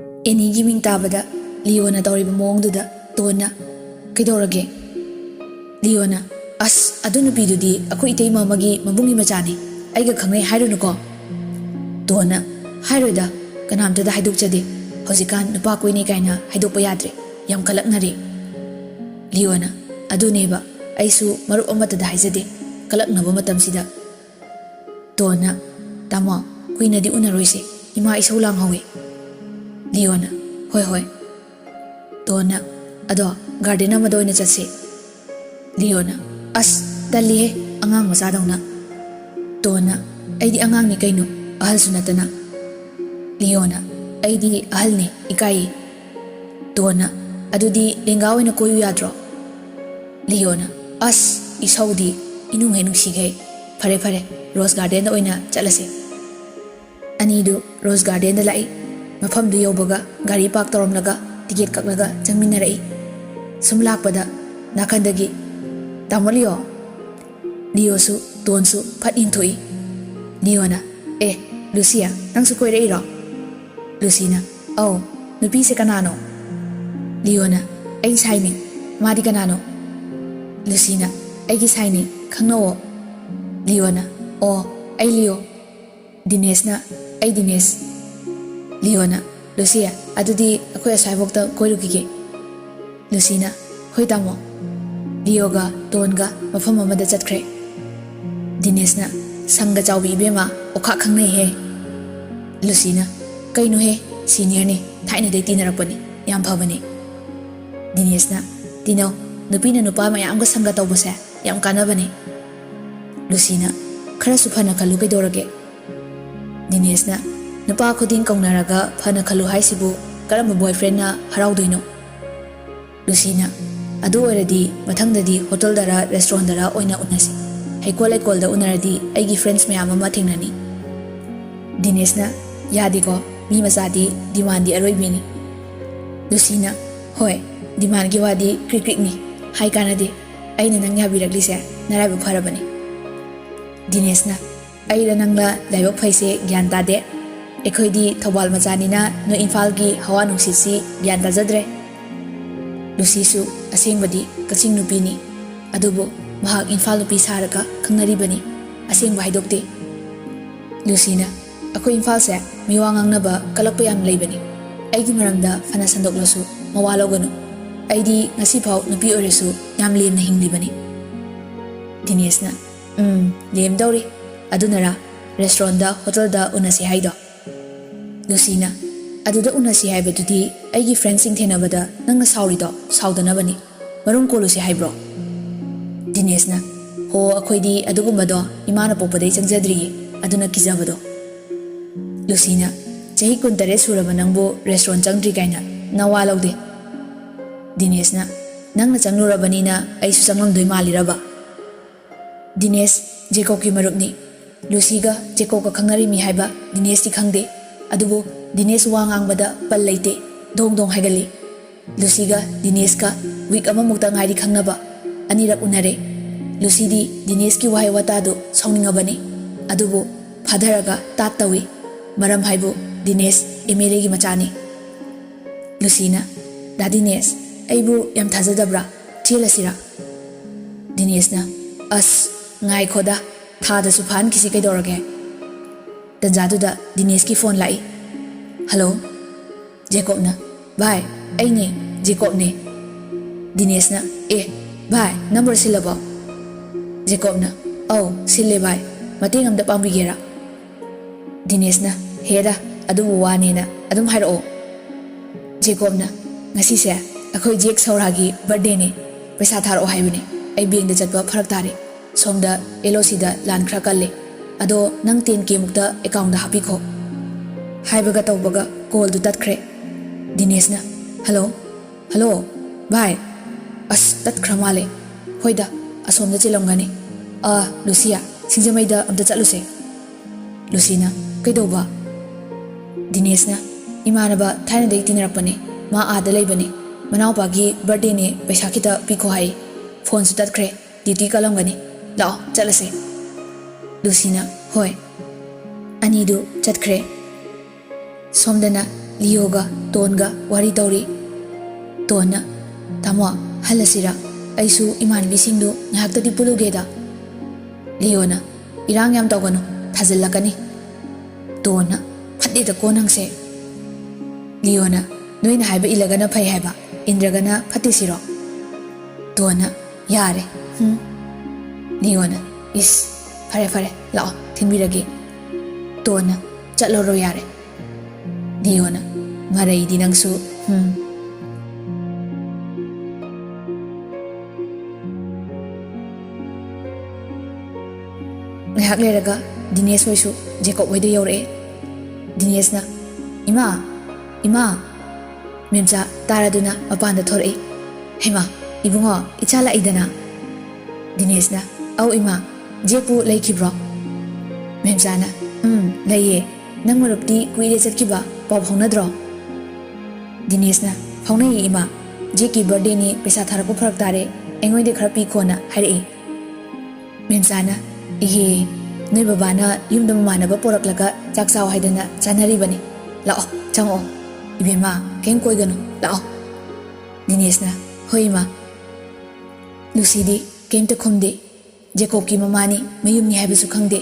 ꯑꯦꯅꯤꯒꯤ ꯃꯤꯡ ꯇꯥꯕꯗ ꯂꯤꯌꯣꯅ ꯇꯧꯔꯤꯕ ꯃꯑꯣꯡꯗꯨꯗ ꯇꯣꯟꯅ ꯀꯩꯗꯧꯔꯒꯦ? ꯂꯤꯌꯣꯅ ꯑꯁ ꯑꯗꯨ ꯅꯨꯄꯤꯗꯨꯗꯤ ꯑꯩꯈꯣꯏ ꯏꯇꯩꯃ ꯑꯃꯒꯤ ꯃꯕꯨꯡꯒꯤ ꯃꯆꯥꯅꯤ, ꯑꯩꯒ ꯈꯪꯅꯩ ꯍꯥꯏꯔꯨꯅꯨꯀꯣ꯫ ꯇꯣꯟꯅ ꯍꯥꯏꯔꯣꯏꯗ, ꯀꯅꯥꯝꯇꯗ ꯍꯥꯏꯗꯣꯛꯆꯗꯦ, ꯍꯧꯖꯤꯛꯀꯥꯟ ꯅꯨꯄꯥ ꯀꯣꯏꯅꯩ ꯀꯥꯏꯅ ꯍꯥꯏꯗꯣꯛꯄ ꯌꯥꯗ꯭ꯔꯦ, ꯌꯥꯝ ꯀꯂꯛꯅꯔꯦ꯫ ꯂꯤꯌꯣꯅ ꯑꯗꯨꯅꯦꯕ, ꯑꯩꯁꯨ ꯃꯔꯨꯞ ꯑꯃꯠꯇꯗ ꯍꯥꯏꯖꯗꯦ, ꯀꯂꯛꯅꯕ ꯃꯇꯝꯁꯤꯗ꯫ ꯇꯣꯟꯅ ꯇꯥꯃꯣ ꯀꯨꯏꯅꯗꯤ ꯎꯅꯔꯣꯏꯁꯦ, ꯏꯃꯥ ꯏꯁꯧ ꯂꯥꯡꯍꯧꯋꯤ꯫ ꯂꯤꯌꯣꯅ ꯍꯣꯏ ꯍꯣꯏ꯫ ꯇꯣꯟꯅ ꯑꯗꯣ ꯒꯥꯔꯗꯦꯟ ꯑꯃꯗ ꯑꯣꯏꯅ ꯆꯠꯁꯦ꯫ ꯂꯤꯌꯣꯅ ꯑꯁ ꯇꯜꯂꯤꯍꯦ, ꯑꯉꯥꯡ ꯃꯆꯥꯗꯧꯅ꯫ ꯇꯣꯟꯅ ꯑꯩꯗꯤ ꯑꯉꯥꯡꯅꯤ ꯀꯩꯅꯣ, ꯑꯍꯜꯁꯨ ꯅꯠꯇꯅ꯫ ꯂꯤꯌꯣꯅ ꯑꯩꯗꯤ ꯑꯍꯜꯅꯤ, ꯏꯀꯥꯏꯌꯦ꯫ ꯇꯣꯟꯅ ꯑꯗꯨꯗꯤ ꯂꯦꯡꯒꯥ ꯑꯣꯏꯅ ꯀꯣꯏꯌꯨ ꯌꯥꯗ꯭ꯔꯣ? ꯂꯤꯌꯣꯅ ꯑꯁ ꯏꯁꯧꯗꯤ ꯏꯅꯨꯡ ꯍꯦꯛ ꯅꯨꯡꯁꯤꯈꯩ, ꯐꯔꯦ ꯐꯔꯦ ꯔꯣꯁ ꯒꯥꯔꯗꯦꯟꯗ ꯑꯣꯏꯅ ꯆꯠꯂꯁꯦ꯫ ꯑꯅꯤꯗꯨ ꯔꯣꯁ ꯒꯥꯔꯗꯦꯟꯗ ꯂꯥꯛꯏ꯫ ꯃꯐꯝꯗꯨ ꯌꯧꯕꯒ ꯒꯥꯔꯤ ꯄꯥꯔꯛ ꯇꯧꯔꯝꯂꯒ ꯇꯤꯀꯦꯠ ꯀꯛꯂꯒ ꯆꯪꯃꯤꯟꯅꯔꯛꯏ꯫ ꯁꯨꯝ ꯂꯥꯛꯄꯗ ꯅꯥꯀꯟꯗꯒꯤ ꯇꯥꯃꯣ ꯂꯤꯌꯣ, ꯂꯤꯌꯣꯁꯨ ꯇꯣꯟꯁꯨ ꯐꯠ ꯌꯦꯡꯊꯣꯛꯏ꯫ ꯂꯤꯌꯣꯅ ꯑꯦ ꯂꯨꯁꯤꯌꯥ ꯅꯪꯁꯨ ꯀꯣꯏꯔꯛꯏꯔꯣ? ꯂꯨꯁꯤꯅ ꯑꯧ, ꯅꯨꯄꯤꯁꯦ ꯀꯅꯥꯅꯣ? ꯂꯤꯌꯣꯅ ꯑꯩ ꯁꯥꯏꯅꯤ, ꯃꯥꯗꯤ ꯀꯅꯥꯅꯣ? ꯂꯨꯁꯤꯅ ꯑꯩꯒꯤ ꯁꯥꯏꯅꯤ, ꯈꯪꯅꯧꯋꯣ꯫ ꯂꯤꯌꯣꯅ ꯑꯣ ꯑꯩ ꯂꯤꯌꯣ꯫ ꯗꯤꯅꯦꯁꯅ ꯑꯩ ꯗꯤꯅꯦꯁ꯫ ꯂꯤꯌꯣꯅ ꯂꯨꯁꯤꯌꯥ ꯑꯗꯨꯗꯤ ꯑꯩꯈꯣꯏ ꯑꯁ꯭ꯋꯥꯏꯐꯥꯎꯇ ꯀꯣꯏꯔꯨꯈꯤꯒꯦ꯫ ꯂꯨꯁꯤꯅ ꯍꯣꯏ ꯇꯥꯃꯣ꯫ ꯂꯤꯌꯣꯒ ꯇꯣꯟꯒ ꯃꯐꯝ ꯑꯃꯗ ꯆꯠꯈ꯭ꯔꯦ꯫ ꯗꯤꯅꯦꯁꯅ ꯁꯪꯒ ꯆꯥꯎꯕꯤ ꯏꯕꯦꯝꯃ ꯑꯣꯈꯥꯛ ꯈꯪꯅꯩꯍꯦ꯫ ꯂꯨꯁꯤꯅ ꯀꯩꯅꯣꯍꯦ, ꯁꯤꯅꯤꯌꯔꯅꯤ, ꯊꯥꯏꯅꯗꯩ ꯇꯤꯟꯅꯔꯛꯄꯅꯤ, ꯌꯥꯝ ꯐꯕꯅꯤ꯫ ꯗꯤꯅꯦꯁꯅ ꯇꯤꯅꯧ, ꯅꯨꯄꯤꯅ ꯅꯨꯄꯥ ꯃꯌꯥꯝꯒ ꯁꯪꯒ ꯇꯧꯕꯁꯦ ꯌꯥꯝ ꯀꯥꯟꯅꯕꯅꯤ꯫ ꯂꯨꯁꯤꯅ ꯈꯔꯁꯨ ꯐꯅ ꯈꯜꯂꯨ ꯀꯩꯗꯧꯔꯒꯦ? ꯗꯤꯅꯦꯁꯅ ꯅꯨꯄꯥ ꯈꯨꯗꯤꯡ ꯀꯧꯅꯔꯒ ꯐꯅ ꯈꯜꯂꯨ ꯍꯥꯏꯁꯤꯕꯨ ꯀꯔꯝꯕ ꯕꯣꯏꯐ꯭ꯔꯦꯟꯅ ꯍꯔꯥꯎꯗꯣꯏꯅꯣ? ꯂꯨꯁꯤꯅ ꯑꯗꯨ ꯑꯣꯏꯔꯗꯤ ꯃꯊꯪꯗꯗꯤ ꯍꯣꯇꯦꯜꯗꯔ ꯔꯦꯁꯇꯨꯔꯦꯟꯗꯔ ꯑꯣꯏꯅ ꯎꯅꯁꯤ, ꯍꯩꯀꯣꯜ ꯂꯩꯀꯣꯜꯗ ꯎꯅꯔꯗꯤ ꯑꯩꯒꯤ ꯐ꯭ꯔꯦꯟడ్ꯁ ꯃꯌꯥꯝ ꯑꯃ ꯊꯦꯡꯅꯅꯤ꯫ ꯗꯤꯅꯦꯁꯅ ꯌꯥꯗꯦꯀꯣ, ꯃꯤ ꯃꯆꯥꯗꯤ ꯗꯤꯃꯥꯟꯗꯤ ꯑꯔꯣꯏꯕꯤꯅꯤ꯫ ꯂꯨꯁꯤꯅ ꯍꯣꯏ, ꯗꯤꯃꯥꯟꯒꯤ ꯋꯥꯗꯤ ꯀ꯭ꯔꯤꯛ ꯀ꯭ꯔꯤꯛꯅꯤ, ꯍꯥꯏ ꯀꯥꯟꯅꯗꯦ, ꯑꯩꯅ ꯅꯪ ꯌꯥꯕꯤꯔꯛꯂꯤꯁꯦ ꯅꯔꯥꯏꯕꯛ ꯐꯔꯕꯅꯤ꯫ ꯗꯤꯅꯦꯁꯅ ꯑꯩꯔ ꯅꯪꯂ ꯂꯥꯏꯕꯛ ꯐꯩꯁꯦ ꯒ꯭ꯌꯥꯟ ꯇꯥꯗꯦ, ꯑꯩꯈꯣꯏꯗꯤ ꯊꯧꯕꯥꯜ ꯃꯆꯥꯅꯤꯅ ꯅꯣꯏ ꯏꯝꯐꯥꯜꯒꯤ ꯍꯋꯥ ꯅꯨꯡꯁꯤꯠꯁꯤ ꯒ꯭ꯌꯥꯟ ꯇꯥꯖꯗ꯭ꯔꯦ꯫ ꯂꯨꯁꯤꯁꯨ ꯑꯁꯦꯡꯕꯗꯤ ꯀꯛꯆꯤꯡ ꯅꯨꯄꯤꯅꯤ, ꯑꯗꯨꯕꯨ ꯃꯍꯥꯛ ꯏꯝꯐꯥꯜ ꯅꯨꯄꯤ ꯁꯥꯔꯒ ꯈꯪꯅꯔꯤꯕꯅꯤ, ꯑꯁꯦꯡꯕ ꯍꯥꯏꯗꯣꯛꯇꯦ꯫ ꯂꯨꯁꯤꯅ ꯑꯩꯈꯣꯏ ꯏꯝꯐꯥꯜꯁꯦ ꯃꯤꯋꯥ ꯉꯥꯡꯅꯕ ꯀꯂꯛꯄ ꯌꯥꯝ ꯂꯩꯕꯅꯤ, ꯑꯩꯒꯤ ꯃꯔꯝꯗ ꯐꯅ ꯁꯟꯗꯣꯛꯂꯁꯨ ꯃꯋꯥ ꯂꯧꯒꯅꯨ, ꯑꯩꯗꯤ ꯉꯁꯤꯐꯥꯎ ꯅꯨꯄꯤ ꯑꯣꯏꯔꯁꯨ ꯌꯥꯝ ꯂꯦꯝꯅ ꯍꯤꯡꯂꯤꯕꯅꯤ꯫ ꯗꯤꯅꯦꯁꯅ ꯂꯦꯝꯗꯧꯔꯤ, ꯑꯗꯨꯅꯔꯥ ꯔꯦꯁꯇꯨꯔꯦꯟꯗ ꯍꯣꯇꯦꯜꯗ ꯎꯅꯁꯤ ꯍꯥꯏꯗꯣ? ꯂꯨꯁꯤꯅ ꯑꯗꯨꯗ ꯎꯅꯁꯤ ꯍꯥꯏꯕꯗꯨꯗꯤ ꯑꯩꯒꯤ ꯐ꯭ꯔꯦꯟꯁꯤꯡ ꯊꯦꯡꯅꯕꯗ ꯅꯪꯅ ꯁꯥꯎꯔꯤꯗꯣ ꯁꯥꯎꯗꯅꯕꯅꯤ, ꯃꯔꯨꯝ ꯀꯣꯜꯂꯨꯁꯤ ꯍꯥꯏꯕ꯭ꯔꯣ? ꯗꯤꯅꯦꯁꯅ ꯍꯣ ꯑꯩꯈꯣꯏꯗꯤ ꯑꯗꯨꯒꯨꯝꯕꯗꯣ ꯏꯃꯥꯅ ꯄꯣꯛꯄꯗꯩ ꯆꯪꯖꯗ꯭ꯔꯤꯌꯦ, ꯑꯗꯨꯅ ꯀꯤꯖꯕꯗꯣ꯫ ꯂꯨꯁꯤꯅ ꯆꯍꯤ 19 ꯁꯨꯔꯕ ꯅꯪꯕꯨ ꯔꯦꯁꯇꯨꯔꯦꯟ ꯆꯪꯗ꯭ꯔꯤ ꯀꯥꯏꯅ ꯅꯋꯥ ꯂꯧꯗꯦ꯫ ꯗꯤꯅꯦꯁꯅ ꯅꯪꯅ ꯆꯪꯂꯨꯔꯕꯅꯤꯅ ꯑꯩꯁꯨ ꯆꯪꯂꯝꯗꯣꯏ ꯃꯥꯜꯂꯤꯔꯕ? ꯗꯤꯅꯦꯁ ꯖꯦꯀꯣꯕꯀꯤ ꯃꯔꯨꯞꯅꯤ, ꯂꯨꯁꯤꯒ ꯖꯦꯀꯣꯕꯀ ꯈꯪꯅꯔꯤꯃꯤ ꯍꯥꯏꯕ ꯗꯤꯅꯦꯁꯇꯤ ꯈꯪꯗꯦ, ꯑꯗꯨꯕꯨ ꯗꯤꯅꯦꯁ ꯋꯥ ꯉꯥꯡꯕꯗ ꯄꯜ ꯂꯩꯇꯦ, ꯗꯣꯡ ꯗꯣꯡ ꯍꯥꯏꯒꯜꯂꯤ꯫ ꯂꯨꯁꯤꯒ ꯗꯤꯅꯦꯁꯀ ꯋꯤꯛ ꯑꯃꯃꯨꯛꯇ ꯉꯥꯏꯔꯤ ꯈꯪꯅꯕ, ꯑꯅꯤꯔꯛ ꯎꯅꯔꯦ꯫ ꯂꯨꯁꯤꯗꯤ ꯗꯤꯅꯦꯁꯀꯤ ꯋꯥꯍꯩ ꯋꯥꯇꯥꯗꯨ ꯁꯥꯎꯅꯤꯡꯉꯕꯅꯤ, ꯑꯗꯨꯕꯨ ꯐꯥꯊꯔꯒ ꯇꯥꯠ ꯇꯧꯏ, ꯃꯔꯝ ꯍꯥꯏꯕꯨ ꯗꯤꯅꯦꯁ MLAꯒꯤ ꯃꯆꯥꯅꯤ꯫ ꯂꯨꯁꯤꯅ ꯗꯥ ꯗꯤꯅꯦꯁ ꯑꯩꯕꯨ ꯌꯥꯝ ꯊꯥꯖꯗꯕ꯭ꯔꯥ, ꯆꯦꯜꯂꯁꯤꯔꯥ? ꯗꯤꯅꯦꯁꯅ ꯑꯁ ꯉꯥꯏꯈꯣꯗ, ꯊꯥꯗꯁꯨ ꯐꯥꯍꯟꯈꯤꯁꯤ ꯀꯩꯗꯧꯔꯒꯦ? ꯇꯟꯖꯥꯗꯨꯗ ꯗꯤꯅꯦꯁꯀꯤ ꯐꯣꯟ ꯂꯥꯛꯏ꯫ ꯍꯜꯂꯣ? ꯖꯦꯀꯣꯕꯅ ꯚꯥꯏ ꯑꯩꯅꯦ, ꯖꯦꯀꯣꯕꯅꯦ꯫ ꯗꯤꯅꯦꯁꯅ ꯑꯦ ꯚꯥꯏ ꯅꯝꯕꯔ ꯁꯤꯜꯂꯕꯣ? ꯖꯦꯀꯣꯕꯅ ꯑꯧ ꯁꯤꯜꯂꯦ ꯚꯥꯏ, ꯃꯇꯦꯡ ꯑꯝꯇ ꯄꯥꯡꯕꯤꯒꯦꯔꯥ? ꯗꯤꯅꯦꯁꯅ ꯍꯦꯔꯥ ꯑꯗꯨꯕꯨ ꯋꯥꯅꯦꯅ ꯑꯗꯨꯝ ꯍꯥꯏꯔꯛꯑꯣ꯫ ꯖꯦꯀꯣꯕꯅ ꯉꯁꯤꯁꯦ ꯑꯩꯈꯣꯏ ꯖꯦꯛ ꯁꯧꯔꯥꯒꯤ ꯕꯔꯊꯗꯦꯅꯦ, ꯄꯩꯁా ꯊꯥꯔꯛꯑꯣ ꯍꯥꯏꯕꯅꯦ, ꯑꯩ ꯕꯦꯡꯛꯗ ꯆꯠꯄ ꯐꯔꯛ ꯇꯥꯔꯦ, ꯁꯣꯝꯗ LOCꯗ ꯂꯥꯟꯈꯔ ꯀꯜꯂꯦ, ꯑꯗꯣ ꯅꯪ 10K ꯃꯨꯛꯇ ꯑꯦꯀꯥꯎꯟꯗ ꯍꯥꯞꯄꯤꯈꯣ꯫ ꯍꯥꯏꯕꯒ ꯇꯧꯕꯒ ꯀꯣꯜꯗꯨ ꯇꯠꯈ꯭ꯔꯦ꯫ ꯗꯤꯅꯦꯁꯅ ꯍꯜꯂꯣ? ꯍꯜꯂꯣ ꯚꯥꯏ? ꯑꯁ ꯇꯠꯈ꯭ꯔ ꯃꯥꯜꯂꯦ, ꯍꯣꯏꯗ ꯑꯁꯣꯝꯗ ꯆꯤꯜꯂꯝꯒꯅꯤ, ꯂꯨꯁꯤꯌꯥ ꯁꯤꯡꯖꯃꯩꯗ ꯑꯝꯇ ꯆꯠꯂꯨꯁꯦ꯫ ꯂꯨꯁꯤꯅ ꯀꯩꯗꯧꯕ? ꯗꯤꯅꯦꯁꯅ ꯏꯃꯥꯟꯅꯕ ꯊꯥꯏꯅꯗꯩ ꯇꯤꯟꯅꯔꯛꯄꯅꯦ, ꯃꯥ ꯑꯥꯗ ꯂꯩꯕꯅꯦ, ꯃꯅꯥꯎꯄꯥꯒꯤ ꯕꯔꯊꯗꯦꯅꯦ, ꯄꯩꯁꯥ ꯈꯤꯇ ꯄꯤꯈꯣ ꯍꯥꯏ, ꯐꯣꯟꯁꯨ ꯇꯠꯈ꯭ꯔꯦ, ꯗ꯭ꯌꯨꯇꯤ ꯀꯜꯂꯝꯒꯅꯤ, ꯂꯥꯛꯑꯣ ꯆꯠꯂꯁꯦ꯫ ꯂꯨꯁꯤꯅ ꯍꯣꯏ꯫ ꯑꯅꯤꯗꯨ ꯆꯠꯈ꯭ꯔꯦ꯫ ꯁꯣꯝꯗꯅ Leoga Tonga wari tauri. Tonna tamo halasira aisu imanbi singdu ngahakta di pulugeda. Leona irang yam tawgano thazillakani. Tonna phatti da konangse. Leona noina haiba ilagana phai haiba indragana phatti siro. Tonna yare. Leona is fare fare lao thinbirage. Tonna chatloro yare. Leona marai di nangsu. Ngahak leraga Dinesh hoisu Jacob hoidu yaure. Dinesh na ima memsa taraduna mapanda thore. Hema ibungo ichala idana. Dinesh na au ima jepu laikibro. Memsa na laiye nang marupti kuire chatkiba paw phaunadro. Dinesh na phaunai ima jeki birthday ni pesa tharapu pharak tare engoi de khara pi khona haire. Memsa na ihe noi babana yumda manaba poraklaga chaksaw haidana chanari bani lao chango ibema ken koigano lao. Dinesh na hoima Lucy di kemta khumde. Jacob ki mamani mayumni haibasu khangde.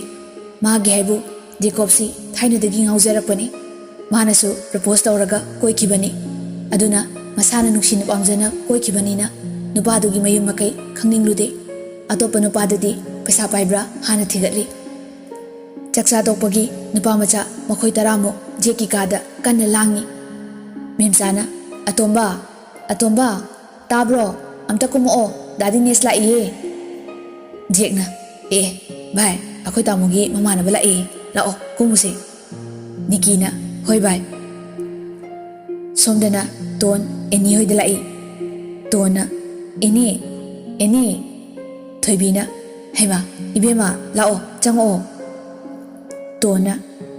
Magi haibu Jacob si thaina dagi ngaujarakpani. Manasu propose tawraga koikibani. Aduna masana nuksina pamjana koikibani na nupadugi mayum makai khangninglude. Atopa nupadadi paisa paibra hana thigatli. Chaksa tokpagi nupa macha makhoi taramo jeki kada kanna langi. Memsana atomba tabro amta kumo dadi nes la iye. Jekna bye akhoi tamogi mamana bala lao kumuse. Nikina hoi bye. Somdana ton eni hoi dala tona eni Thoibina hema ibema lao chango. Tona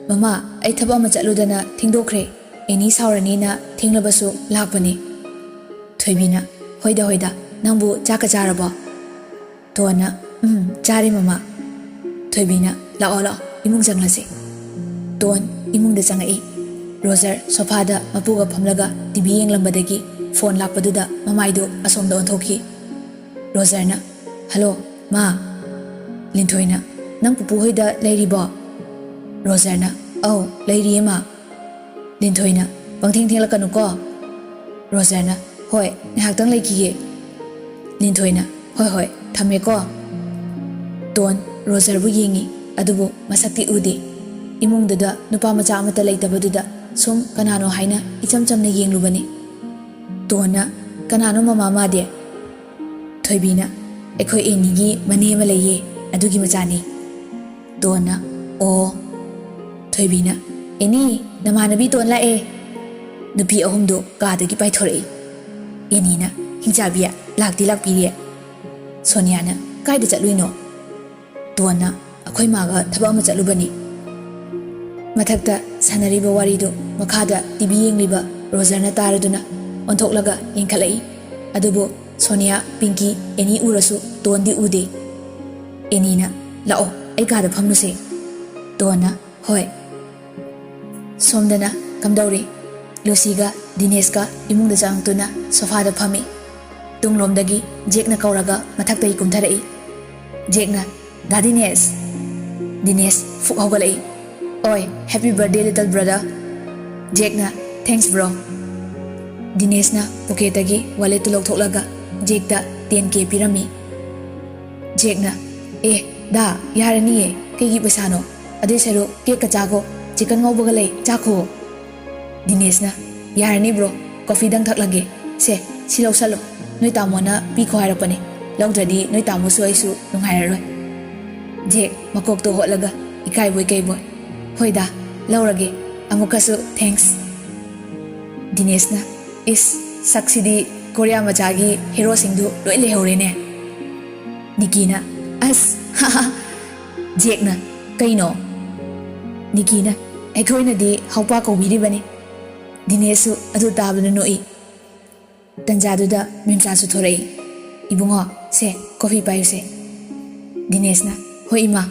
mama ai thaba ma chaludana thingdokre eni saurani na thinglabasu lakpani. Thoibina hoida nangbu chaka charabo. Tona chari mama. Thoibina lao imung janglase. Ton imung da changai. Roger sofa da mapuga phamlaga TV yenglambadagi phone lakpaduda mamaidu asomda onthoki. Roger na hello ma. Linthoi na nang pupu hoida leiribo. Roger na au leiri ma. Linthoi na pangthing lakanu ko. Roger na hoi ngahak leikige. Linthoi na hoi thame ko. Ton Roger bu yengi adubu masakti ude. Imung da nupa macha amata leitabaduda sum kanano haina icham chamna yenglubani. Tona kanano mama de. Thoibina ekhoi enigi mane ma leye adugi machani. Tona o. Thoibina eni namanabi ton la nupi ahumdo kadagi paithore. Enina hinjabia lakti lakpiri. Soniana kaida chatluino. Tona akhoi maga thaba ma chatlubani. Mathakta sanariba warido makada TV yengliba Roger na taraduna onthoklaga yengkhalai. Adubo Sonia Pinky eni urasu tondi ude. Enina lao ai kada phamnuse. Tona hoi. Somdana kamdauri Lucy ga Dinesh ka imungda changtuna sofa da phami. Tunglomdagi Jekna kauraga mathakta ikumtharai. Jekna da Dinesh fuk haugalai. Oi, happy birthday little brother. Jekna thanks bro. Dinesh na poketagi wallet lawthoklaga Jekta 10k pirami. Jekna da yarani kegi pesano ade sero ke kachago chicken ngaubaga lei chakho. Dinesh na yarani bro coffee dang thaklage se silau salo noi tamona pi khoirapani lawdradi noi tamu su aisu nunghairaroi. Jek makok to hotlaga ikai boy hoida laurage amukasu thanks. Dinesh na is saksidi Korea machagi hero singdu loi lehorene. Nikina as Jekna kaino. Nikina ekhoina di haupa ko biribani. Dinesh adu tabna noi. Tanjaduda memsa su thorei. Ibungo se coffee paise. Dinesh na hoi ma.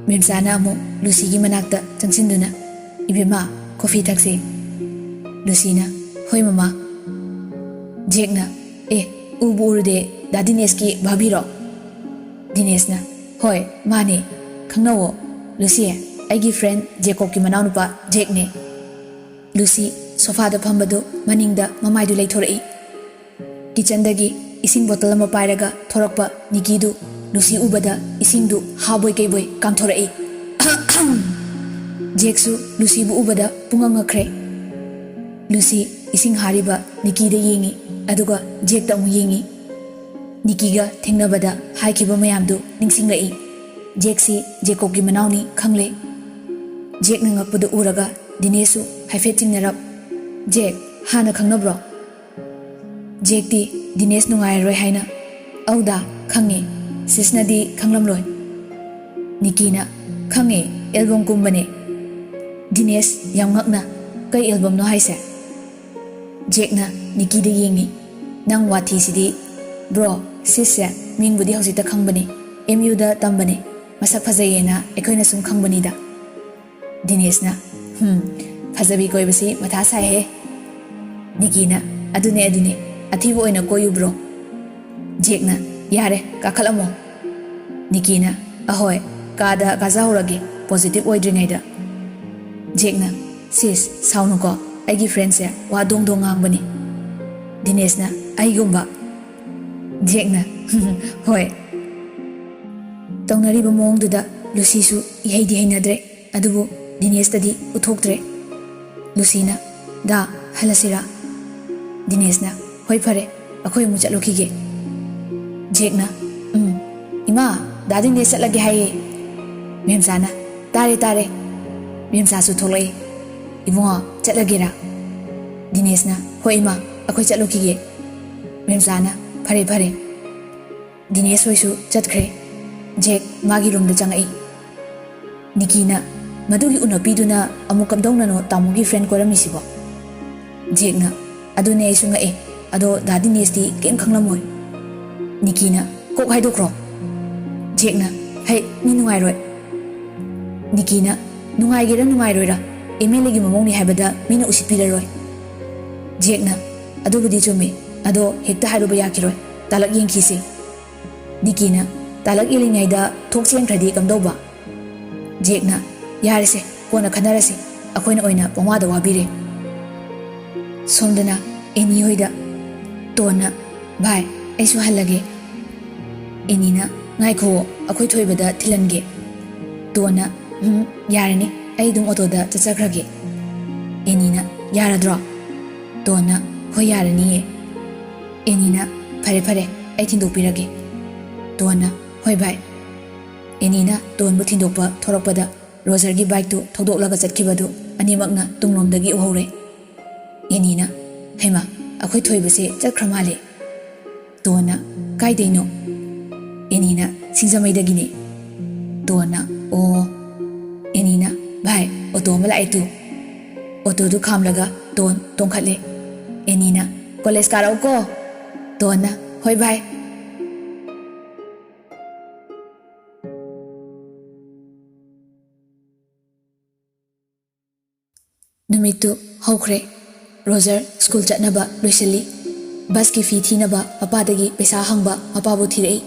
Memsa na amu Lucy gi manakta changsinduna ibema coffee thakse. Lucina, hoi mama. Jekna, ubu urde da Dineski babiro. Dinesna, hoi, mani, khangnawo. Lucy, aigi friend Jacob ki manaunupa Jake ne. Lucy, sofa da phambadu maningda mamaidu leithorei. Kitchen dagi ising bottle ama pairaga thorakpa Nikki du Lucy ubada ising du haboy keiboy kamthorei. Jake su Lucy bu ubada pungangakre. Lucy ising hariba Nikki da yengi aduga Jake da mu yengi. Nikki ga thengnabada haikiba mayamdu ningsinglai. Jake si Jacob ki manauni khangle. Jake na ngakpudu uraga Dinesu haifet chingnarap. Jake hana khangnabro. Jake di Dines nungai roi haina. Auda khange sisna di khanglamloi. Nikki na khange album kumbane. Dines yam ngakna kai album no haise. Jake na Nikki da yengi. Nang wathi sidi bro sisya mingbudi hausita khangbane. MU da tambane. Masak fazayena ekoina sum khangbani da. Dines na fazabi koi basi matha sai he. Nikki na adune athibo oina koyu bro. Jake na yare kakhalamo. Nikki na ahoy kada kazahurage positive oidringai da. Jake na sis saunu ko aigi friends ya wa dong ngangbani. Dines na aigumba. Jake na hoy Taunariba mongduda Lucy su iheidi heinadre adubu Dines tadi uthoktre. Lucina da halasira. Dines na hoi phare akhoi mu chalokige. Jake na ima da Dines chatlage haye. Memsa na tare Memsa su tholoi ibunga chatlagera. Dines na hoi ma akhoi chatlokige. Memsa na phare Dines hoi su chatkre. Jake magi room da changai. Nikki na madugi unapiduna amukam dongnano tamugi friend ko ramisibo. Jake na adune ai sunga ado da Dines di kem khanglamoy. Nikki na kok haidokro. Jake na hey ni nungai roi. Nikki na nungai gera nungai roira email gi mamong ni habada mina usipira roi. Jake na adubudi chumi ado hekta hairuba yakiroi talak yengkhisi. Nikki na talak ilingai da Thokchom khadi kamdoba. Jake na yarise kona khanarasi akoina oina pongwa da wabire. Somdana eni hoida tona bhai aisu halage. Eni na ngai kho akoi thoibada thilange. Tona yarani ai dum auto da chachakrage. Eni na yaradro. Tona hoi yarani. Eni na phare ai thindopirage. Tona hoi bhai. Eni na ton bu thindokpa thorakpada Roger gi bike tu thodoklaga chatkibadu animakna tunglomdagi uhore. Eni na hema akhoi thoibase chakramale. Tona kaideino. Eni na singzamaidagine. Tona o. Eni na bhai auto mala aitu. Auto du khamlaga ton tongkhatle. Eni na college karau ko. Tona hoi bhai. Numitu hokre. Roger school chatnaba loisali. Bus ki fee thinaba mapadagi pesa hangba mapabu thirei.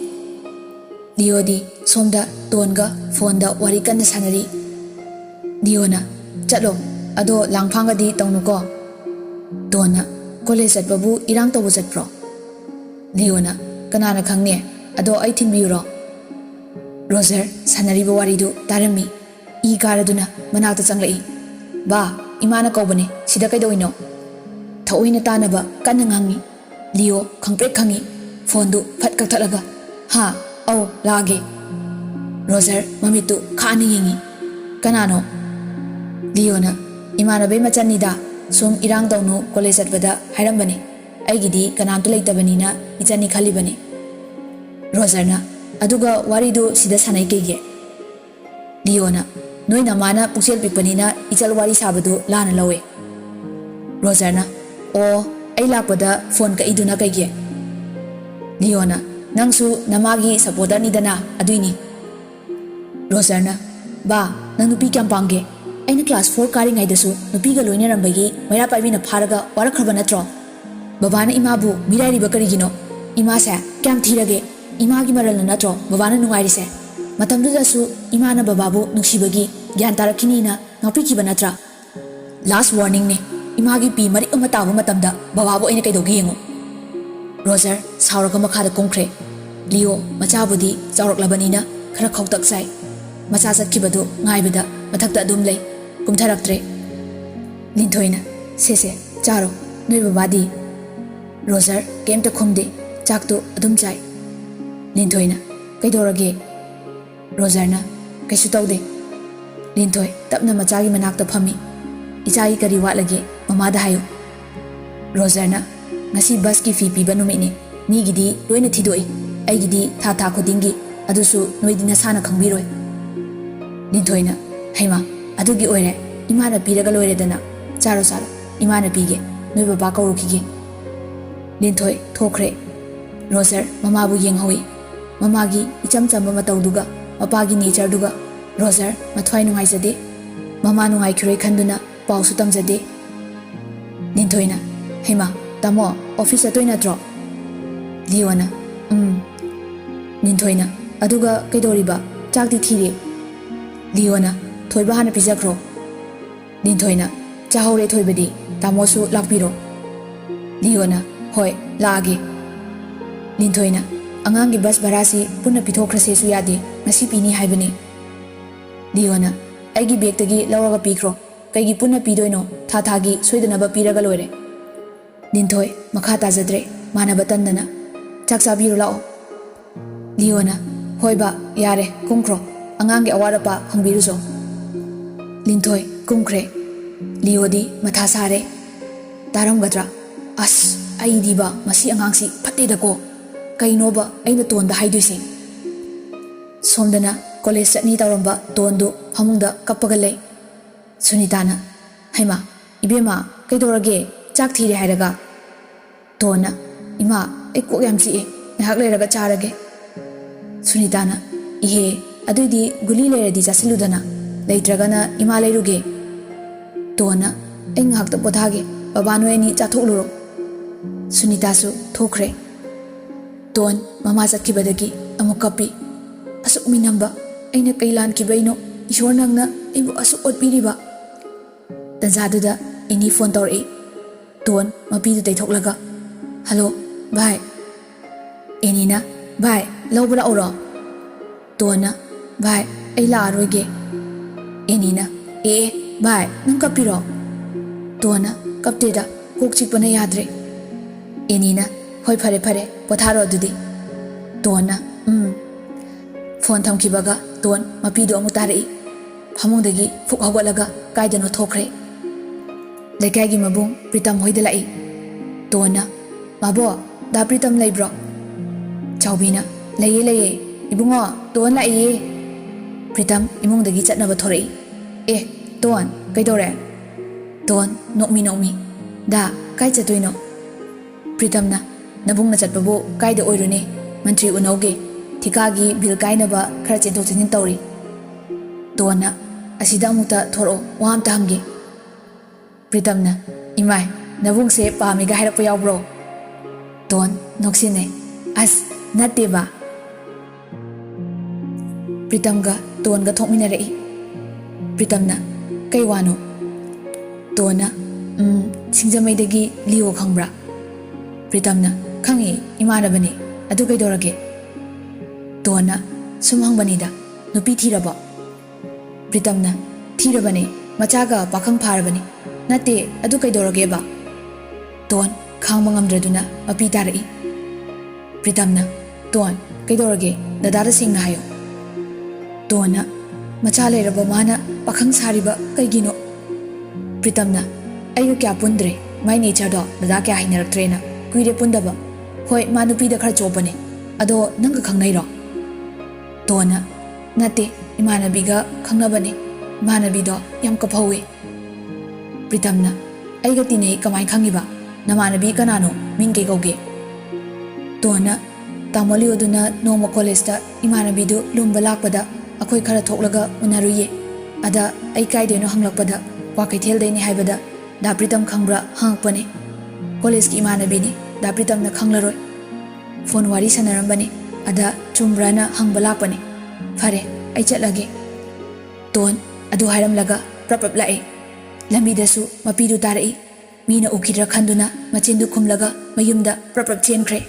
Diodi somda tonga fonda wari kanna sanari. Diona chatlo ado langphanga di taunuko. Dona college chatbabu irang tobu chatpro. Diona kanana khangne ado ai thinbiyuro. Roger sanariba waridu tarami I karaduna manakta changlai. Ba imana kaubane sida kaidoino. Thaoina tanaba kanna ngangi. Leo khangpre khangi fondu phat kakthalaga ha au lage. Roger mamitu khani yengi. Kanano Leona imana be machanida sum irang tawnu college atbada hairambane aigidi kanamtu leitabani ichani khalibane. Roger na aduga waridu sida sanai kege. Leona Noi namana puksel pikpanina ichal wari sabadu lana lawe. Roger na o ai lakpada phone ka iduna kege. Leona nangsu namagi supporter ni dana aduini. Roger na ba nang nupi kyam pangge. ꯑꯩꯅ class 4 ꯀꯥꯔꯤꯉꯩꯗꯁꯨ ꯅꯨꯄꯤꯒ ꯂꯣꯏꯅꯔꯝꯕꯒꯤ ꯃꯩꯔꯥ ꯄꯥꯏꯕꯤꯅ ꯐꯥꯔꯒ ꯋꯥꯔꯛꯈ꯭ꯔꯕ ꯅꯠꯇ꯭ꯔꯣ? ꯕꯕꯥꯅ ꯏꯃꯥꯕꯨ ꯃꯤꯔꯥꯏꯔꯤꯕ ꯀꯔꯤꯒꯤꯅꯣ? ꯏꯃꯥꯁꯦ ꯀꯌꯥꯝ ꯊꯤꯔꯒꯦ? ꯏꯃꯥꯒꯤ ꯃꯔꯜꯅ ꯅꯠꯇ꯭ꯔꯣ ꯕꯕꯥꯅ ꯅꯨꯡꯉꯥꯏꯔꯤꯁꯦ? ꯃꯇꯝꯗꯨꯗꯁꯨ ꯏꯃꯥꯅ ꯕꯕꯥꯕꯨ ꯅꯨꯡꯁꯤꯕꯒꯤ ꯒ꯭ꯌꯥꯟ ꯇꯥꯔꯛꯈꯤꯅꯤꯅ ꯉꯥꯛꯄꯤꯈꯤꯕ ꯅꯠꯇ꯭ꯔꯥ? ꯂꯥꯁ ꯋꯥꯔꯅꯤꯡꯅꯦ. ꯏꯃꯥꯒꯤ ꯄꯤ ꯃꯔꯤꯛ ꯑꯃ ꯇꯥꯕ ꯃꯇꯝꯗ ꯕꯕꯥꯕꯨ ꯑꯩꯅ ꯀꯩꯗꯧꯒꯦ ꯌꯦꯡꯉꯨ꯫ ꯔꯣꯖꯔ ꯁꯥꯎꯔꯒ ꯃꯈꯥꯗ ꯀꯨꯝꯈ꯭ꯔꯦ. ꯂꯤꯑꯣ ꯃꯆꯥꯕꯨꯗꯤ ꯆꯥꯎꯔꯛꯂꯕꯅꯤꯅ ꯈꯔ ꯈꯧꯇꯛ ꯆꯥꯏ. ꯃꯆꯥ ꯆꯠꯈꯤꯕꯗꯨ ꯉꯥꯏꯕꯗ ꯃꯊꯛꯇ ꯑꯗꯨꯝ ꯂꯩ, ꯀꯨꯝꯊꯔꯛꯇ꯭ꯔꯦ. ꯂꯤꯟꯊꯣꯏꯅ ꯁꯦꯁꯦ ꯆꯥꯔꯣ, ꯅꯣꯏ ꯕꯕꯥꯗꯤ? ꯔꯣꯖꯔ ꯀꯩꯝꯇ ꯈꯨꯝꯗꯦ, ꯆꯥꯛꯇꯨ ꯑꯗꯨꯝ ꯆꯥꯏ. ꯂꯤꯟꯊꯣꯏꯅ ꯀꯩꯗꯧꯔꯒꯦ? ꯔꯣꯖꯔꯅ ꯀꯩꯁꯨ ꯇꯧꯗꯦ. ꯂꯤꯟꯊꯣꯏ ꯇꯞꯅ ꯃꯆꯥꯒꯤ ꯃꯅꯥꯛꯇ ꯐꯝꯃꯤ. ꯏꯆꯥꯒꯤ ꯀꯔꯤ ꯋꯥꯠꯂꯒꯦ ꯃꯃꯥꯗ ꯍꯥꯏꯌꯨ. ꯔꯣꯖꯔꯅ ꯉꯁꯤ ꯕꯁꯀꯤ ꯐꯤ ꯄꯤꯕ ꯅꯨꯃꯤꯠꯅꯤ. ꯃꯤꯒꯤꯗꯤ ꯂꯣꯏꯅ ꯊꯤꯗꯣꯛꯏ, ꯑꯩꯒꯤꯗꯤ ꯊꯥ ꯈꯨꯗꯤꯡꯒꯤ, ꯑꯗꯨꯁꯨ ꯅꯣꯏꯗꯤ ꯅꯁꯥꯅ ꯈꯪꯕꯤꯔꯣꯏ. ꯂꯤꯟꯊꯣꯏꯅ ꯍꯩꯃꯥ ꯑꯗꯨꯒꯤ ꯑꯣꯏꯔꯦ, ꯏꯃꯥꯅ ꯄꯤꯔꯒ ꯂꯣꯏꯔꯦꯗꯅ. ꯆꯥꯔꯣ ꯆꯥꯔꯣ, ꯏꯃꯥꯅ ꯄꯤꯒꯦ, ꯅꯣꯏ ꯕꯕꯥ ꯀꯧꯔꯨꯈꯤꯒꯦ. ꯂꯤꯟꯊꯣꯏ ꯊꯣꯛꯈ꯭ꯔꯦ. ꯔꯣꯖꯔ ꯃꯃꯥꯕꯨ ꯌꯦꯡꯍꯧꯏ. ꯃꯃꯥꯒꯤ ꯏꯆꯝ ꯆꯝꯕ ꯃꯇꯧꯗꯨꯒ ꯃꯄꯥꯒꯤ ꯅꯦꯆꯔꯗꯨꯒ ꯔꯣꯖꯔ ꯃꯊ꯭ꯋꯥꯏ ꯅꯨꯡꯉꯥꯏꯖꯗꯦ. ꯃꯃꯥ ꯅꯨꯡꯉꯥꯏꯈꯤꯔꯣꯏ ꯈꯟꯗꯨꯅ ꯄꯥꯎꯁꯨ ꯇꯝꯖꯗꯦ. ꯂꯤꯟꯊꯣꯏꯅ ꯍꯩꯃꯥ ꯇꯥꯃꯣ ꯑꯣꯐꯤꯁ ꯆꯠꯇꯣꯏ ꯅꯠꯇ꯭ꯔꯣ? ꯂꯤꯑꯣꯅ ꯂꯤꯟꯊꯣꯏꯅ ꯑꯗꯨꯒ ꯀꯩꯗꯧꯔꯤꯕ? ꯆꯥꯛꯇꯤ ꯊꯤꯔꯦ. ꯂꯤꯑꯣꯅ ꯊꯣꯏꯕ ꯍꯥꯟꯅ ꯄꯤꯖꯈ꯭ꯔꯣ. ꯂꯤꯟꯊꯣꯏꯅ ꯆꯥꯍꯧꯔꯦ ꯊꯣꯏꯕꯗꯤ, ꯇꯥꯃꯣꯁꯨ ꯂꯥꯛꯄꯤꯔꯣ. ꯂꯤꯑꯣꯅ ꯍꯣꯏ ꯂꯥꯛꯑꯒꯦ. ꯂꯤꯟꯊꯣꯏꯅ ꯑꯉꯥꯡꯒꯤ ꯕꯁ ꯚꯔꯥꯁꯤ ꯄꯨꯟꯅ ꯄꯤꯊꯣꯛꯈ꯭ꯔꯁꯦꯁꯨ ꯌꯥꯗꯦ, ꯉꯁꯤ ꯄꯤꯅꯤ ꯍꯥꯏꯕꯅꯤ. ꯂꯤꯑꯣꯅ ꯑꯩꯒꯤ ꯕꯦꯒꯇꯒꯤ ꯂꯧꯔꯒ ꯄꯤꯈ꯭ꯔꯣ. ꯀꯩꯒꯤ ꯄꯨꯟꯅ ꯄꯤꯗꯣꯏꯅꯣ? ꯊꯥꯒꯤ ꯁꯣꯏꯗꯅꯕ ꯄꯤꯔꯒ ꯂꯣꯏꯔꯦ. ꯂꯤꯟꯊꯣꯏ ꯃꯈꯥ ꯇꯥꯖꯗ꯭ꯔꯦ, ꯃꯥꯟꯅꯕ ꯇꯟꯗꯅ. ꯆꯥꯛ ꯆꯥꯕꯤꯔꯣ ꯂꯥꯛꯑꯣ. ꯂꯤꯑꯣꯅ ꯍꯣꯏ ꯕꯥ ꯌꯥꯔꯦ ꯀꯨꯝꯈ꯭ꯔꯣ, ꯑꯉꯥꯡꯒꯤ ꯑꯋꯥꯠ ꯑꯄꯥ ꯍꯪꯕꯤꯔꯨꯆꯣ. ꯂꯤꯟꯊꯣꯏ ꯀꯨꯝꯈ꯭ꯔꯦ. ꯂꯤꯑꯣꯗꯤ ꯃꯊꯥ ꯁꯥꯔꯦ. ꯇꯥꯔꯝꯒꯗ꯭ꯔꯥ? ꯑꯁ ꯑꯩꯗꯤꯕ ꯃꯁꯤ ꯑꯉꯥꯡꯁꯤ ꯐꯠꯇꯦꯗꯀꯣ. ꯀꯩꯅꯣꯕ ꯑꯩꯅ ꯇꯣꯟꯗ ꯍꯥꯏꯗꯣꯏꯁꯦ? ꯁꯣꯝꯗꯅ ꯀꯣꯂꯦꯖ ꯆꯠꯅꯤ ꯇꯧꯔꯝꯕ ꯇꯣꯟꯗꯨ ꯐꯃꯨꯡꯗ ꯀꯞꯄꯒ ꯂꯩ. ꯁꯨꯅꯤꯇꯥꯅ ꯍꯩꯃꯥ ꯏꯕꯦꯝꯃ ꯀꯩꯗꯧꯔꯒꯦ? ꯆꯥꯛ ꯊꯤꯔꯦ ꯍꯥꯏꯔꯒ. ꯇꯣꯟꯅ ꯏꯃꯥ ꯑꯩ ꯀꯣꯛ ꯌꯥꯝ ꯆꯤꯛꯑꯦ, ꯉꯥꯏꯍꯥꯛ ꯂꯩꯔꯒ ꯆꯥꯔꯒꯦ. ꯁꯨꯅꯤꯇꯥꯅ ꯏꯍꯦ ꯑꯗꯨꯏꯗꯤ ꯒꯨꯂꯤ ꯂꯩꯔꯗꯤ ꯆꯥꯁꯤꯜꯂꯨꯗꯅ, ꯂꯩꯇ꯭ꯔꯒꯅ ꯏꯃꯥ ꯂꯩꯔꯨꯒꯦ. ꯇꯣꯟꯅ ꯑꯩ ꯉꯥꯏꯍꯥꯛꯇ ꯄꯣꯊꯥꯒꯦ, ꯕꯕꯥ ꯅꯣꯏ ꯑꯅꯤ ꯆꯥꯊꯣꯛꯂꯨꯔꯣ. ꯁꯨꯅꯤꯇꯥꯁꯨ ꯊꯣꯛꯈ꯭ꯔꯦ. ꯇꯣꯟ ꯃꯃꯥ ꯆꯠꯈꯤꯕꯗꯒꯤ ꯑꯃꯨꯛ ꯀꯞꯄꯤ. ꯑꯁꯨꯛ ꯃꯤꯅꯝꯕ ꯑꯩꯅ ꯀꯩ ꯂꯥꯟꯈꯤꯕꯩꯅꯣ? ꯏꯁꯣꯔ ꯅꯪꯅ ꯑꯩꯕꯨ ꯑꯁꯨꯛ ꯑꯣꯠꯄꯤꯔꯤꯕ? ꯇꯟꯖꯥꯗꯨꯗ ꯑꯦꯅꯤ ꯐꯣꯟ ꯇꯧꯔꯛꯏ. ꯇꯣꯟ ꯃꯄꯤꯗꯨ ꯇꯩꯊꯣꯛꯂꯒ ꯍꯜꯂꯣ ꯚꯥꯏ. ꯑꯦꯅꯤꯅ ꯚꯥꯏ ꯂꯧꯕ ꯂꯥꯛꯎꯔꯣ? ꯇꯣꯟꯅ ꯚꯥꯏ ꯑꯩ ꯂꯥꯛꯑꯔꯣꯏꯒꯦ. ꯑꯦꯅꯤꯅ ꯑꯦ ꯚꯥꯏ ꯅꯪ ꯀꯞꯄꯤꯔꯣ? ꯇꯣꯟꯅ ꯀꯞꯇꯦꯗ, ꯀꯣꯛ ꯆꯤꯛꯄꯅ ꯌꯥꯗ꯭ꯔꯦ. ꯑꯦꯅꯤꯅ ꯍꯣꯏ ꯐꯔꯦ ꯐꯔꯦ ꯄꯣꯊꯥꯔꯣ ꯑꯗꯨꯗꯤ. ꯇꯣꯟꯅ ꯐꯣꯟ ꯊꯝꯈꯤꯕꯒ ꯇꯣꯟ ꯃꯄꯤꯗꯨ ꯑꯃꯨꯛ ꯇꯥꯔꯛꯏ. ꯐꯃꯨꯡꯗꯒꯤ ꯐꯨꯛ ꯍꯧꯒꯠꯂꯒ ꯀꯥꯏꯗꯅꯣ ꯊꯣꯛꯈ꯭ꯔꯦ. ꯂꯩꯀꯥꯏꯒꯤ ꯃꯕꯨꯡ ꯄ꯭ꯔꯤꯇꯝ ꯍꯣꯏꯗ ꯂꯥꯛꯏ. ꯇꯣꯟꯅ ꯃꯥꯕꯣ ꯗꯥ ꯄ꯭ꯔꯤꯇꯝ ꯂꯩꯕ꯭ꯔꯣ? ꯆꯥꯎꯕꯤꯅ ꯂꯩꯌꯦ ꯂꯩꯌꯦ, ꯏꯕꯨꯡꯉꯣ ꯇꯣꯟ ꯂꯥꯛꯏꯌꯦ. ꯄ꯭ꯔꯤꯇꯝ ꯏꯃꯨꯡꯗꯒꯤ ꯆꯠꯅꯕ ꯊꯣꯔꯛꯏ. ꯑꯦ ꯇꯣꯟ ꯀꯩꯗꯧꯔꯦ? ꯇꯣꯟ ꯅꯣꯛꯃꯤ ꯗꯥ ꯀꯥꯏ ꯆꯠꯇꯣꯏꯅꯣ? ꯄ꯭ꯔꯤꯇꯝꯅ ꯅꯕꯨꯡꯅ ꯆꯠꯄꯕꯨ ꯀꯥꯏꯗ ꯑꯣꯏꯔꯨꯅꯤ, ꯃꯟꯇ꯭ꯔꯤ ꯎꯅꯧꯒꯦ, ꯊꯤꯀꯥꯒꯤ ꯕꯤꯜ ꯀꯥꯏꯅꯕ ꯈꯔ ꯆꯦꯟꯊꯣꯛ ꯆꯦꯟꯁꯤꯟ ꯇꯧꯔꯤ. ꯇꯣꯟꯅ ꯑꯁꯤꯗ ꯑꯃꯨꯛꯇ ꯊꯣꯔꯛꯑꯣ, ꯋꯥ ꯑꯝꯇ ꯍꯪꯒꯦ. ꯄ꯭ꯔꯤꯇꯝꯅ ꯏꯃꯥꯏ ꯅꯕꯨꯡꯁꯦ ꯄꯥꯝꯃꯤꯒ ꯍꯥꯏꯔꯛꯄ ꯌꯥꯎꯕ꯭ꯔꯣ? ꯇꯣꯟ ꯅꯣꯛꯁꯤꯟꯅꯩ. ꯑꯁ ꯅꯠꯇꯦꯕ. ꯄ꯭ꯔꯤꯇꯝꯒ ꯇꯣꯟꯒ ꯊꯣꯛꯃꯤꯟꯅꯔꯛꯏ. ꯄ꯭ꯔꯤꯇꯝꯅ ꯀꯩ ꯋꯥꯅꯣ? ꯇꯣꯟꯅ ꯁꯤꯡꯖꯃꯩꯗꯒꯤ ꯂꯤꯑꯣ ꯈꯪꯕ꯭ꯔꯥ? ꯄ꯭ꯔꯤꯇꯝꯅ ꯈꯪꯉꯤ, ꯏꯃꯥꯟꯅꯕꯅꯤ, ꯑꯗꯨ ꯀꯩꯗꯧꯔꯒꯦ? ꯇꯣꯟꯅ ꯁꯨꯝ ꯍꯪꯕꯅꯤꯗ, ꯅꯨꯄꯤ ꯊꯤꯔꯕꯣ? ꯄ꯭ꯔꯤꯇꯝꯅ ꯊꯤꯔꯕꯅꯤ, ꯃꯆꯥꯒ ꯄꯥꯈꯪ ꯐꯥꯔꯕꯅꯤ. ꯅꯠꯇꯦ ꯑꯗꯨ ꯀꯩꯗꯧꯔꯒꯦꯕ? ꯇꯣꯟ ꯈꯥꯡꯕ ꯉꯝꯗ꯭ꯔꯗꯨꯅ ꯃꯄꯤ ꯇꯥꯔꯛꯏ. ꯄ꯭ꯔꯤꯇꯝꯅ ꯇꯣꯟ ꯀꯩꯗꯧꯔꯒꯦ? ꯗꯗꯥꯗ ꯁꯦꯡꯅ ꯍꯥꯏꯌꯣ. ꯇꯣꯟꯅ ꯃꯆꯥ ꯂꯩꯔꯕ ꯃꯥꯅ パカン사리바 ꯀꯩꯒꯤꯅꯣ ꯄ꯭ꯔꯤꯇꯝꯅ ꯑꯩꯒ ꯀꯌꯥ ꯄꯨꯟꯗ꯭ꯔꯦ ꯃꯥꯏ ꯅꯦꯆꯔꯗꯣ ꯗꯗꯥ ꯀꯌꯥ ꯍꯩꯅꯔꯛꯇ꯭ꯔꯦꯅ ꯀꯨꯏꯔꯦ ꯄꯨꯟꯗꯕ ꯍꯣꯏ ꯃꯥ ꯅꯨꯄꯤꯗ ꯈꯔ ꯆꯣꯞꯄꯅꯦ ꯑꯗꯣ ꯅꯪꯒ ꯈꯪꯅꯩꯔꯣ ꯇꯣꯟꯅ ꯅꯠꯇꯦ ꯏꯃꯥꯟꯅꯕꯤꯒ ꯈꯪꯅꯕꯅꯦ ꯏꯃꯥꯟꯅꯕꯤꯗꯣ ꯌꯥꯝ ꯀꯞꯍꯧꯋꯦ ꯄ꯭ꯔꯤꯇꯝꯅ ꯑꯩꯒ ꯇꯤꯟꯅꯩ ꯀꯃꯥꯏ ꯈꯪꯉꯤꯕ ꯅꯃꯥꯟꯅꯕꯤ ꯀꯅꯥꯅꯣ ꯃꯤꯡ ꯀꯩ ꯀꯧꯒꯦ ꯇꯣꯟꯅ ꯇꯥꯃꯣꯂꯤꯑꯣꯗꯨꯅ ꯅꯣꯡꯃ ꯀꯣꯂꯦꯖꯇ ꯏꯃꯥꯟꯅꯕꯤꯗꯨ ꯂꯨꯝꯕ ꯂꯥꯛꯄꯗ ꯑꯩꯈꯣꯏ ꯈꯔ ꯊꯣꯛꯂꯒ ꯎꯅꯔꯨꯏꯌꯦ Ada ai kaideno hanglakpada Wakaitheldeni haibada Da Pritam khangbra hangakpani college ki imanabini Da Pritam na khanglaroi phone wari sanarambani ada chumbrana hangbalapani fare ai chatlage ton adu hairamlaga prapap lai lambidasu mapidu tarai mina ukidra khanduna machindu khumlaga mayumda prapap chenkre